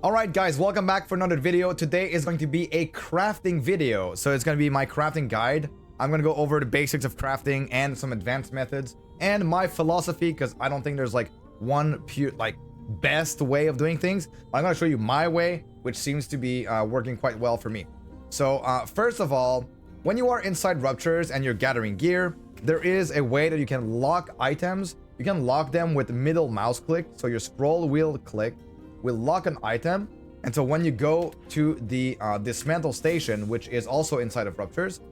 Alright guys, welcome back for another video. Today is going to be a crafting video. So it's going to be my crafting guide. I'm going to go over the basics of crafting and some advanced methods and my philosophy, because I don't think there's like one pure best way of doing things. I'm going to show you my way, which seems to be working quite well for me. So first of all, when you are inside ruptures and you're gathering gear, there is a way that you can lock items. You can lock them with middle mouse click. So your scroll wheel click will lock an item, and so when you go to the dismantle station, which is also inside of ruptures,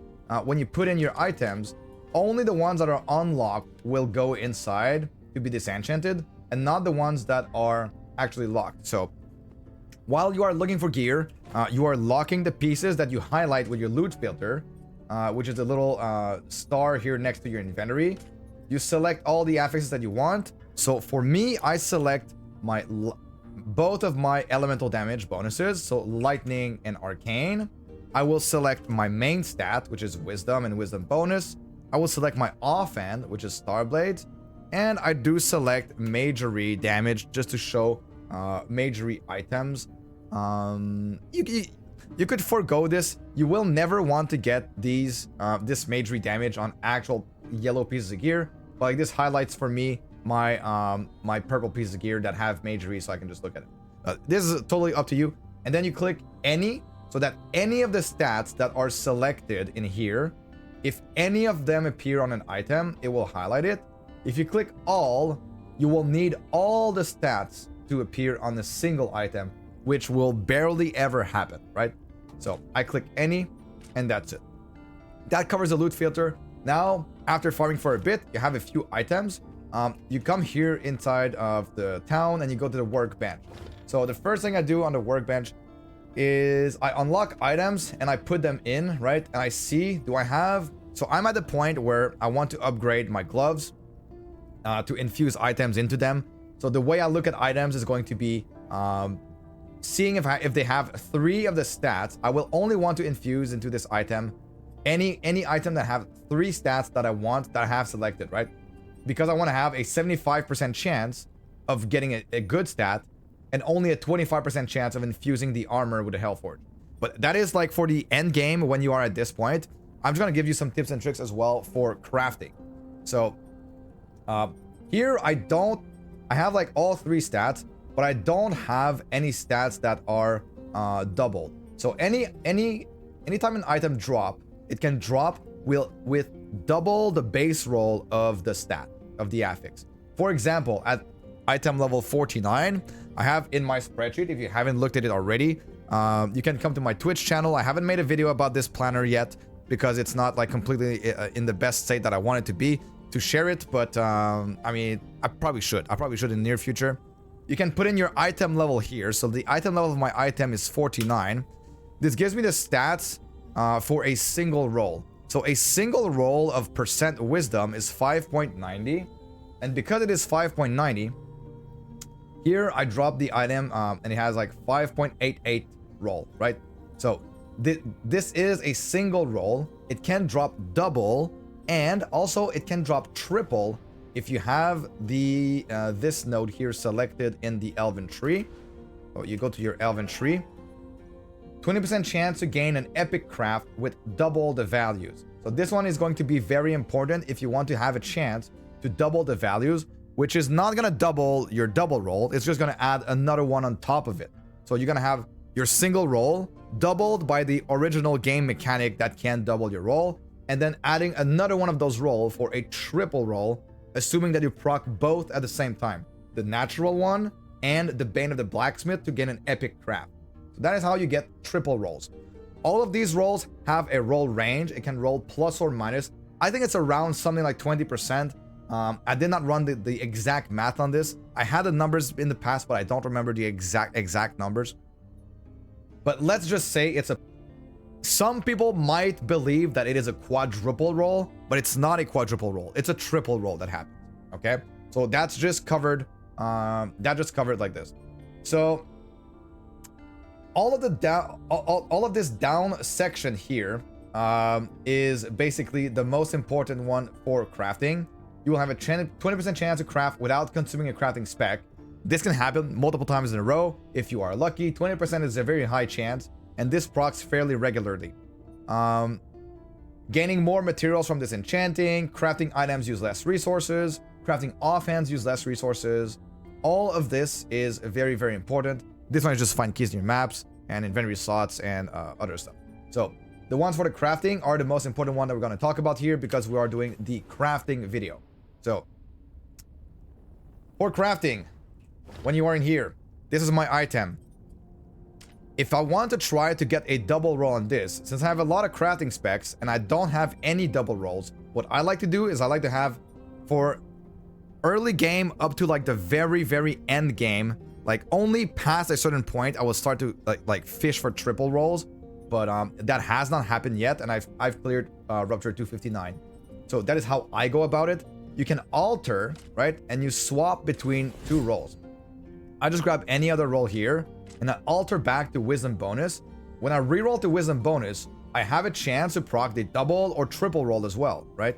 when you put in your items, only the ones that are unlocked will go inside to be disenchanted, and not the ones that are actually locked. So while you are looking for gear, you are locking the pieces that you highlight with your loot filter, which is a little star here next to your inventory. You select all the affixes that you want. So for me, I select my both of my elemental damage bonuses, so lightning and arcane. I will select my main stat, which is wisdom and wisdom bonus. I will select my offhand, which is starblade, and I do select magery damage just to show magery items. You could forego this. You will never want to get these this magery damage on actual yellow pieces of gear, but like this highlights for me my purple pieces of gear that have magery, so I can just look at it. This is totally up to you. And then you click any, so that any of the stats that are selected in here, if any of them appear on an item, it will highlight it. If you click all, you will need all the stats to appear on a single item, which will barely ever happen, right? So I click any, and that's it. That covers the loot filter. Now, after farming for a bit, you have a few items. You come here inside of the town and you go to the workbench. So the first thing I do on the workbench is I unlock items and I put them in, right? And I see, do I have... So I'm at the point where I want to upgrade my gloves to infuse items into them. So the way I look at items is going to be seeing if they have 3 of the stats. I will only want to infuse into this item any item that have 3 stats that I want, that I have selected, right? Because I want to have a 75% chance of getting a good stat and only a 25% chance of infusing the armor with a Hellforge. But that is like for the end game when you are at this point. I'm just going to give you some tips and tricks as well for crafting. So here I have like all 3 stats, but I don't have any stats that are doubled. So anytime an item drop, it can drop with double the base roll of the stat of the affix. For example, at item level 49, I have in my spreadsheet, if you haven't looked at it already, you can come to my Twitch channel. I haven't made a video about this planner yet because it's not like completely in the best state that I want it to be to share it, but I mean, I probably should in the near future. You can put in your item level here. So the item level of my item is 49. This gives me the stats for a single roll. So a single roll of percent wisdom is 5.90, and because it is 5.90, here I drop the item and it has like 5.88 roll, right? So this is a single roll. It can drop double, and also it can drop triple if you have the this node here selected in the Elven tree. So you go to your Elven tree. 20% chance to gain an epic craft with double the values. So this one is going to be very important if you want to have a chance to double the values, which is not going to double your double roll. It's just going to add another one on top of it. So you're going to have your single roll doubled by the original game mechanic that can double your roll, and then adding another one of those rolls for a triple roll, assuming that you proc both at the same time, the natural one and the Bane of the Blacksmith, to get an epic craft. So that is how you get triple rolls. All of these rolls have a roll range. It can roll plus or minus. I think it's around something like 20%. I did not run the exact math on this. I had the numbers in the past, but I don't remember the exact numbers. But let's just say it's a... Some people might believe that it is a quadruple roll, but it's not a quadruple roll. It's a triple roll that happens, okay? So that's just covered, like this. So all of this down section here is basically the most important one for crafting. You will have a 20% chance to craft without consuming a crafting spec. This can happen multiple times in a row if you are lucky. 20% is a very high chance, and this procs fairly regularly. Gaining more materials from this enchanting, crafting items use less resources, crafting offhands use less resources. All of this is very, very important. This one is just find keys in your maps and inventory slots and other stuff. So the ones for the crafting are the most important one that we're going to talk about here because we are doing the crafting video. So for crafting, when you are in here, this is my item. If I want to try to get a double roll on this, since I have a lot of crafting specs and I don't have any double rolls, what I like to do is I like to have for early game up to like the very, very end game, like only past a certain point, I will start to like fish for triple rolls. But that has not happened yet, and I've cleared Rupture 259. So that is how I go about it. You can alter, right? And you swap between two rolls. I just grab any other roll here, and I alter back to Wisdom bonus. When I reroll to Wisdom bonus, I have a chance to proc the double or triple roll as well, right?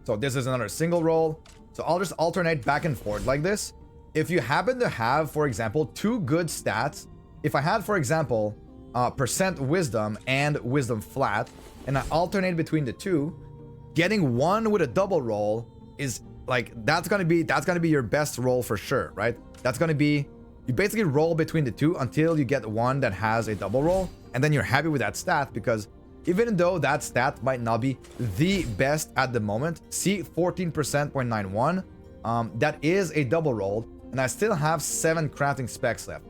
So this is another single roll. So I'll just alternate back and forth like this. If you happen to have, for example, two good stats, if I had, for example, percent wisdom and wisdom flat, and I alternate between the two, getting one with a double roll is like that's gonna be your best roll for sure, right? That's gonna be, you basically roll between the two until you get one that has a double roll, and then you're happy with that stat, because even though that stat might not be the best at the moment, see 14%.91, that is a double roll, and I still have 7 crafting specs left.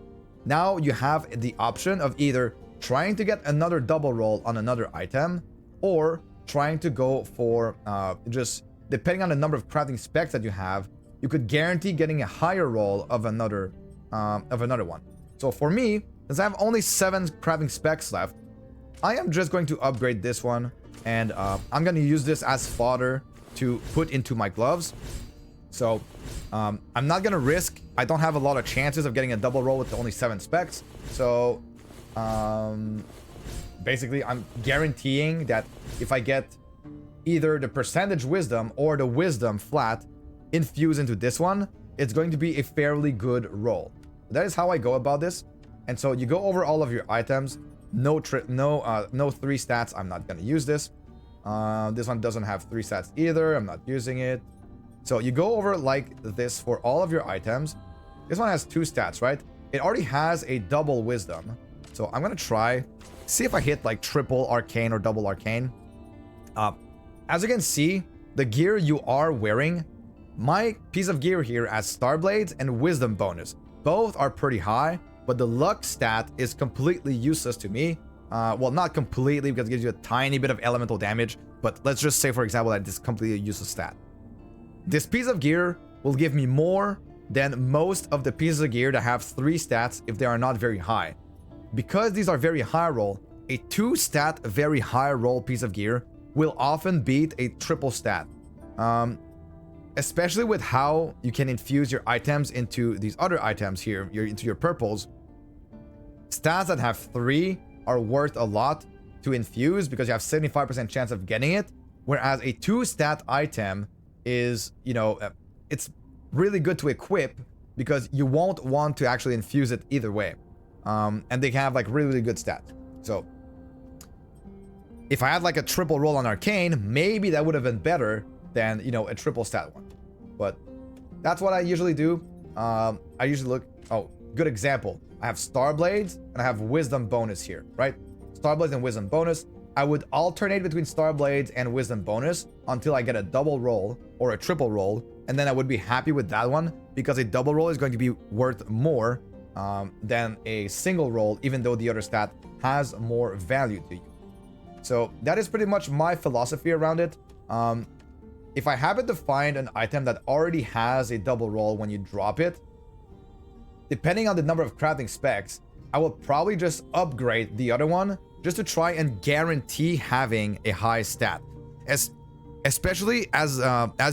Now you have the option of either trying to get another double roll on another item, or trying to go for just depending on the number of crafting specs that you have, you could guarantee getting a higher roll of another one. So for me, since I have only 7 crafting specs left, I am just going to upgrade this one, and I'm going to use this as fodder to put into my gloves. So I'm not gonna risk, I don't have a lot of chances of getting a double roll with only 7 specs. So basically I'm guaranteeing that if I get either the percentage wisdom or the wisdom flat infused into this one, it's going to be a fairly good roll. That is how I go about this. And so you go over all of your items. No 3 stats. I'm not gonna use this. This one doesn't have 3 stats either. I'm not using it. So you go over like this for all of your items. This one has 2 stats, right? It already has a double wisdom. So I'm gonna try, see if I hit like triple arcane or double arcane. As you can see, the gear you are wearing, my piece of gear here has star blades and wisdom bonus. Both are pretty high, but the luck stat is completely useless to me. Well, not completely, because it gives you a tiny bit of elemental damage, but let's just say, for example, that this is completely useless stat. This piece of gear will give me more than most of the pieces of gear that have 3 stats if they are not very high. Because these are very high roll, a 2 stat very high roll piece of gear will often beat a triple stat. Especially with how you can infuse your items into these other items here, into your purples. Stats that have 3 are worth a lot to infuse because you have 75% chance of getting it, whereas a 2 stat item is, you know, it's really good to equip because you won't want to actually infuse it either way. And they have like really, really good stats. So if I had like a triple roll on arcane, maybe that would have been better than, you know, a triple stat one. But that's what I usually do. I usually look, oh, good example. I have star blades and I have wisdom bonus here, right? Star blades and wisdom bonus. I would alternate between star blades and wisdom bonus until I get a double roll or a triple roll, and then I would be happy with that one because a double roll is going to be worth more than a single roll, even though the other stat has more value to you. So that is pretty much my philosophy around it. If I happen to find an item that already has a double roll when you drop it, depending on the number of crafting specs, I will probably just upgrade the other one just to try and guarantee having a high stat. Especially as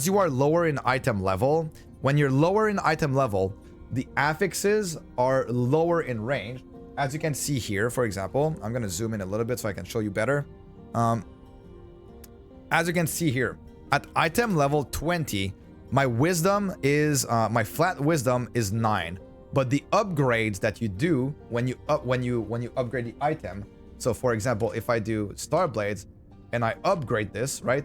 you are lower in item level. When you're lower in item level, the affixes are lower in range. As you can see here, for example, I'm going to zoom in a little bit so I can show you better. As you can see here, at item level 20, my wisdom is my flat wisdom is 9, but the upgrades that you do when you upgrade the item. So for example, if I do Star Blades and I upgrade this, right?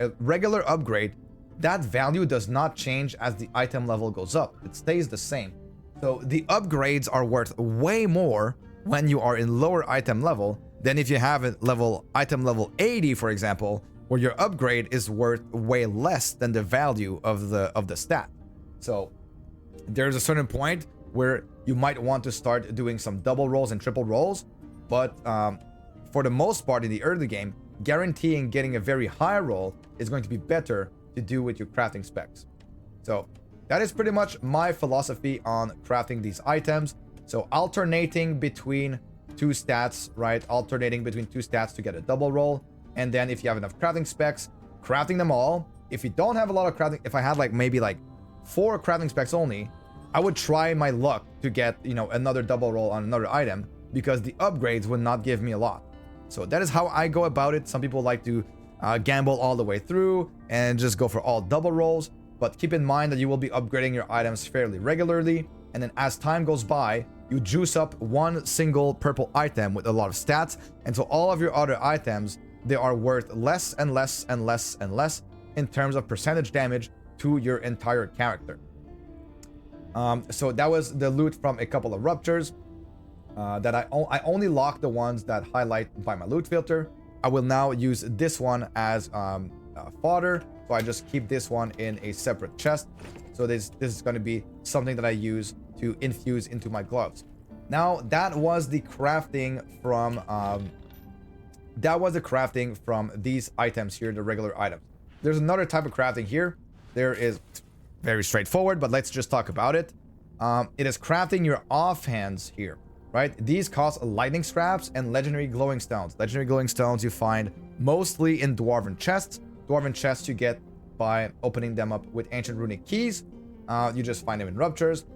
A regular upgrade, that value does not change as the item level goes up. It stays the same. So the upgrades are worth way more when you are in lower item level than if you have a item level 80, for example, where your upgrade is worth way less than the value of the stat. So there's a certain point where you might want to start doing some double rolls and triple rolls, but for the most part in the early game, guaranteeing getting a very high roll is going to be better to do with your crafting specs. So that is pretty much my philosophy on crafting these items. So alternating between two stats, right? Alternating between two stats to get a double roll. And then if you have enough crafting specs, crafting them all. If you don't have a lot of crafting, if I had like maybe like 4 crafting specs only, I would try my luck to get, you know, another double roll on another item, because the upgrades would not give me a lot. So that is how I go about it. Some people like to gamble all the way through and just go for all double rolls. But keep in mind that you will be upgrading your items fairly regularly. And then as time goes by, you juice up one single purple item with a lot of stats. And so all of your other items, they are worth less and less and less and less in terms of percentage damage to your entire character. So that was the loot from a couple of ruptures that I only lock the ones that highlight by my loot filter. I will now use this one as fodder. So I just keep this one in a separate chest. So this is going to be something that I use to infuse into my gloves. Now that was the crafting from these items here, the regular items. There's another type of crafting here. There is very straightforward, but let's just talk about it. It is crafting your offhands here, right? These cost lightning scraps and legendary glowing stones. Legendary glowing stones you find mostly in Dwarven chests. Dwarven chests you get by opening them up with ancient runic keys. You just find them in ruptures.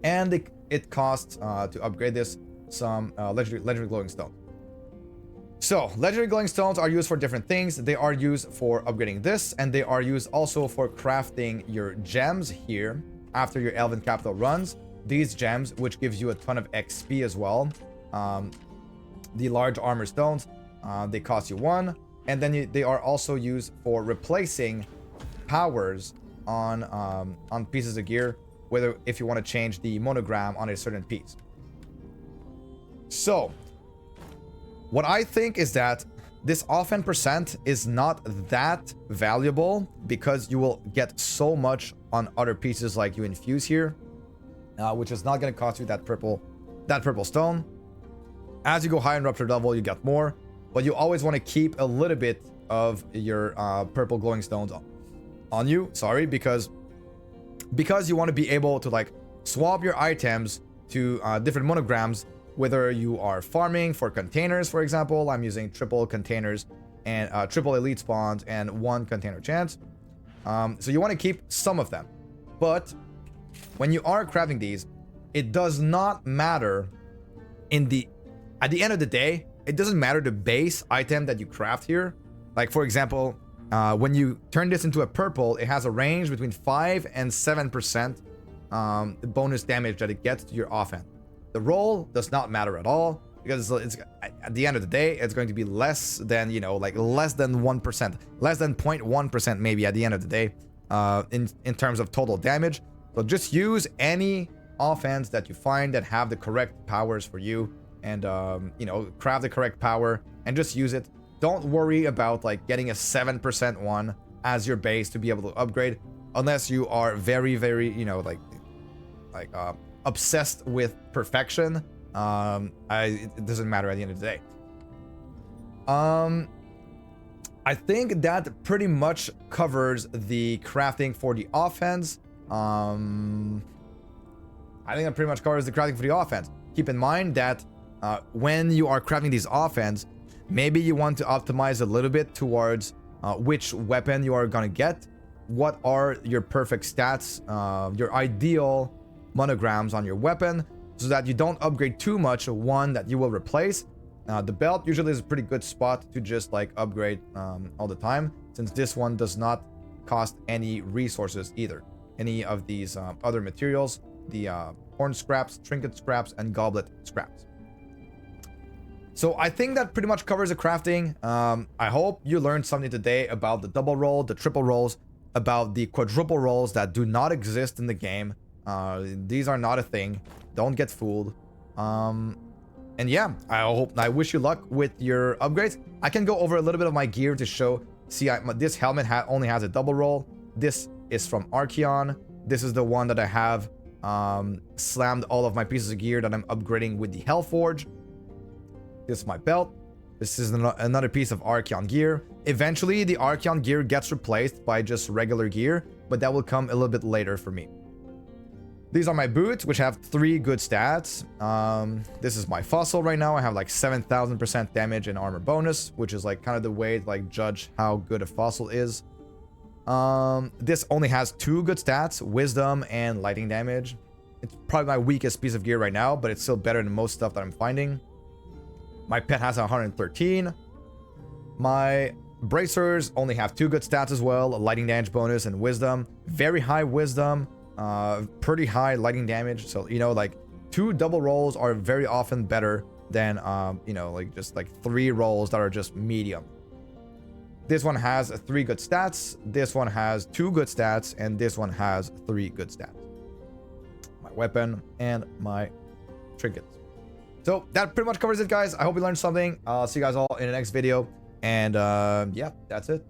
And it costs, to upgrade this, some legendary glowing stones. So, legendary glowing stones are used for different things. They are used for upgrading this, and they are used also for crafting your gems here after your Elven Capital runs. These gems, which gives you a ton of XP as well. The large armor stones, they cost you 1. And then they are also used for replacing powers on pieces of gear, whether if you want to change the monogram on a certain piece. So, what I think is that this offhand percent is not that valuable because you will get so much on other pieces like you infuse here, which is not going to cost you that purple stone. As you go higher in rupture level, you get more, but you always want to keep a little bit of your purple glowing stones on you. Sorry, because you want to be able to like swap your items to different monograms, whether you are farming for containers. For example, I'm using triple containers and triple elite spawns and 1 container chance. So you want to keep some of them, but when you are crafting these, it does not matter at the end of the day. It doesn't matter the base item that you craft here. Like for example, when you turn this into a purple, it has a range between 5 and 7% bonus damage that it gets to your offhand. The roll does not matter at all because it's at the end of the day, it's going to be less than, you know, like less than 1%, less than 0.1% maybe at the end of the day in terms of total damage. So just use any offhands that you find that have the correct powers for you, and you know, craft the correct power and just use it. Don't worry about like getting a 7% one as your base to be able to upgrade, unless you are very, very, you know, like obsessed with perfection. It doesn't matter at the end of the day. I think that pretty much covers the crafting for the offense. I think that pretty much covers the crafting for the offense. Keep in mind that when you are crafting these offense, maybe you want to optimize a little bit towards which weapon you are gonna get. What are your perfect stats, your ideal monograms on your weapon, so that you don't upgrade too much one that you will replace. The belt usually is a pretty good spot to just like upgrade all the time, since this one does not cost any resources either. Any of these other materials, the horn scraps, trinket scraps, and goblet scraps. So I think that pretty much covers the crafting. I hope you learned something today about the double roll, the triple rolls, about the quadruple rolls that do not exist in the game. These are not a thing. Don't get fooled. And yeah, I wish you luck with your upgrades. I can go over a little bit of my gear to show. See, this helmet only has a double roll. This is from Archeon. This is the one that I have slammed all of my pieces of gear that I'm upgrading with the Hellforge. This is my belt. This is another piece of Archeon gear. Eventually, the Archeon gear gets replaced by just regular gear, but that will come a little bit later for me. These are my boots, which have 3 good stats. This is my fossil right now. I have like 7,000% damage and armor bonus, which is like kind of the way to like judge how good a fossil is. This only has 2 good stats, wisdom and lightning damage. It's probably my weakest piece of gear right now, but it's still better than most stuff that I'm finding. My pet has 113. My bracers only have 2 good stats as well, a lightning damage bonus and wisdom. Very high wisdom. Pretty high lightning damage, so you know, like 2 double rolls are very often better than you know, like just like 3 rolls that are just medium. This one has 3 good stats, this one has 2 good stats, and this one has 3 good stats. My weapon and my trinkets. So that pretty much covers it, guys. I hope you learned something. I'll see you guys all in the next video, and yeah, that's it.